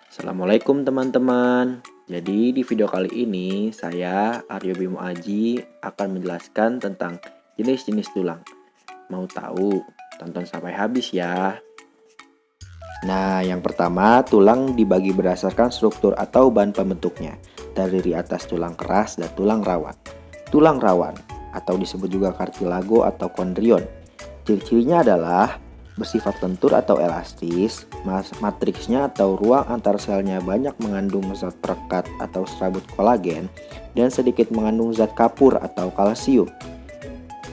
Assalamualaikum teman-teman. Jadi di video kali ini saya Aryo Bimo Aji akan menjelaskan tentang jenis-jenis tulang. Mau tahu? Tonton sampai habis ya. Nah, yang pertama tulang dibagi berdasarkan struktur atau bahan pembentuknya. Terdiri atas tulang keras dan tulang rawan. Tulang rawan atau disebut juga kartilago atau kondrion. Ciri-cirinya adalah bersifat lentur atau elastis, matriksnya atau ruang antar selnya banyak mengandung zat perekat atau serabut kolagen, dan sedikit mengandung zat kapur atau kalsium.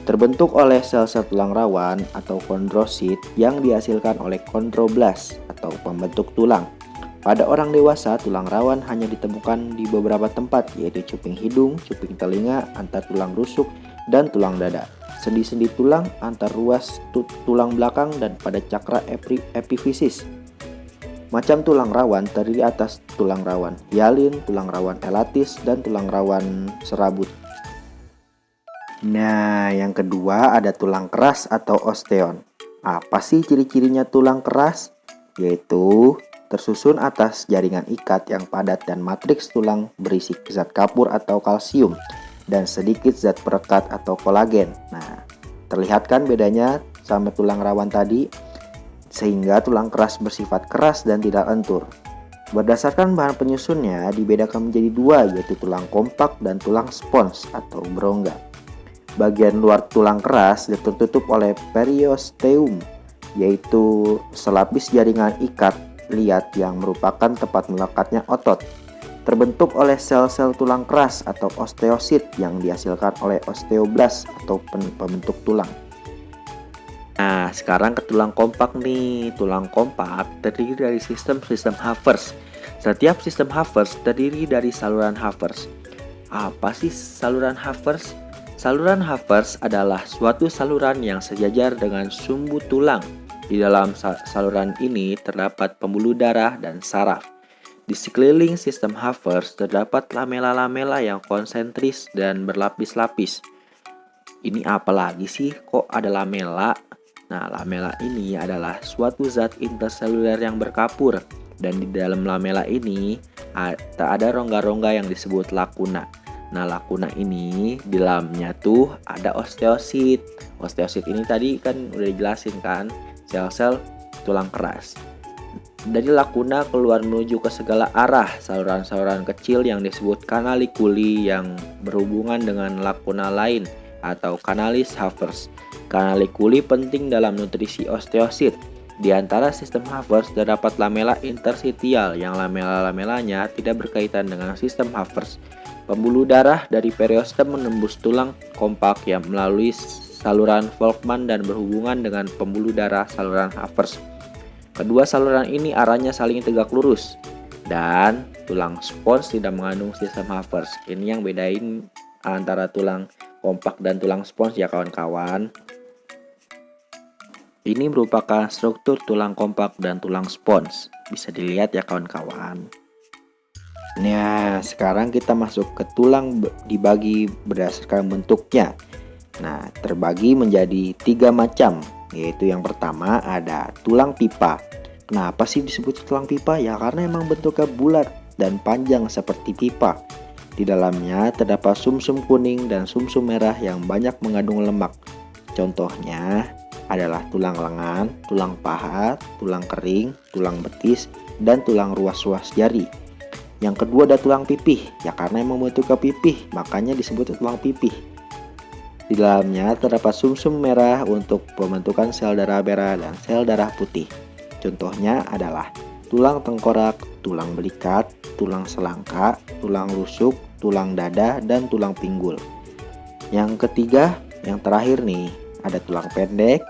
Terbentuk oleh sel-sel tulang rawan atau kondrosit yang dihasilkan oleh kondroblast atau pembentuk tulang. Pada orang dewasa, tulang rawan hanya ditemukan di beberapa tempat, yaitu cuping hidung, cuping telinga, antar tulang rusuk, dan tulang dada. Sendi-sendi tulang, antar ruas tulang belakang, dan pada cakra epifisis. Macam tulang rawan terdiri atas tulang rawan hialin, tulang rawan elatis, dan tulang rawan serabut. Nah, yang kedua ada tulang keras atau osteon. Apa sih ciri-cirinya tulang keras? Yaitu tersusun atas jaringan ikat yang padat dan matriks tulang berisi zat kapur atau kalsium dan sedikit zat perekat atau kolagen. Nah, terlihat kan bedanya sama tulang rawan tadi? Sehingga tulang keras bersifat keras dan tidak lentur. Berdasarkan bahan penyusunnya dibedakan menjadi dua, yaitu tulang kompak dan tulang spons atau berongga. Bagian luar tulang keras tertutup oleh periosteum, yaitu selapis jaringan ikat liat yang merupakan tempat melekatnya otot. Terbentuk oleh sel-sel tulang keras atau osteosit yang dihasilkan oleh osteoblast atau pembentuk tulang. Nah, sekarang ke tulang kompak nih. Tulang kompak terdiri dari sistem Havertz. Setiap sistem Havertz terdiri dari saluran Havertz. Apa sih saluran Havertz? Saluran Havertz adalah suatu saluran yang sejajar dengan sumbu tulang. Di dalam saluran ini terdapat pembuluh darah dan saraf. Di sekeliling sistem Havertz terdapat lamela-lamela yang konsentris dan berlapis-lapis. Ini apa lagi sih? Kok ada lamela? Nah, lamela ini adalah suatu zat interseluler yang berkapur. Dan di dalam lamela ini tak ada rongga-rongga yang disebut lakuna. Nah, lakuna ini di dalamnya tuh ada osteosit. Osteosit ini tadi kan udah dijelasin kan, sel-sel tulang keras. Dari lakuna keluar menuju ke segala arah saluran-saluran kecil yang disebut kanalikuli yang berhubungan dengan lakuna lain atau kanalis Havertz. Kanalikuli penting dalam nutrisi osteosit. Di antara sistem Havertz terdapat lamela interstitial yang lamela-lamelanya tidak berkaitan dengan sistem Havertz. Pembuluh darah dari periosteum menembus tulang kompak yang melalui saluran Volkmann dan berhubungan dengan pembuluh darah saluran Havertz. Kedua saluran ini arahnya saling tegak lurus dan tulang spons tidak mengandung sistem Havertz. Ini yang bedain antara tulang kompak dan tulang spons ya kawan-kawan. Ini merupakan struktur tulang kompak dan tulang spons. Bisa dilihat ya kawan-kawan. Nah, sekarang kita masuk ke tulang dibagi berdasarkan bentuknya. Nah, terbagi menjadi 3 macam, yaitu yang pertama ada tulang pipa. Kenapa sih disebut tulang pipa? Ya karena emang bentuknya bulat dan panjang seperti pipa. Di dalamnya terdapat sumsum kuning dan sumsum merah yang banyak mengandung lemak. Contohnya adalah tulang lengan, tulang paha, tulang kering, tulang betis, dan tulang ruas-ruas jari. Yang kedua ada tulang pipih, ya karena emang bentuknya pipih, makanya disebut tulang pipih. Di dalamnya terdapat sumsum merah untuk pembentukan sel darah merah dan sel darah putih. Contohnya adalah tulang tengkorak, tulang belikat, tulang selangka, tulang rusuk, tulang dada, dan tulang pinggul. Yang ketiga, yang terakhir nih, ada tulang pendek.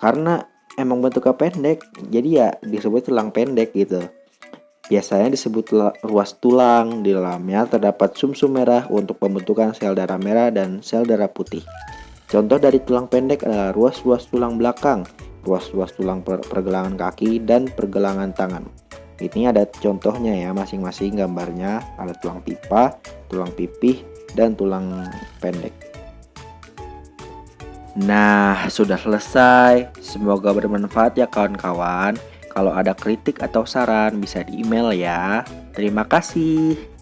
Karena emang bentuknya pendek, jadi ya disebut tulang pendek gitu. Biasanya disebut ruas tulang. Di dalamnya terdapat sumsum merah untuk pembentukan sel darah merah dan sel darah putih. Contoh dari tulang pendek adalah ruas-ruas tulang belakang, ruas-ruas tulang pergelangan kaki, dan pergelangan tangan. Ini ada contohnya ya, masing-masing gambarnya. Ada tulang pipa, tulang pipih, dan tulang pendek. Nah, sudah selesai. Semoga bermanfaat ya kawan-kawan. Kalau ada kritik atau saran bisa di email ya. Terima kasih.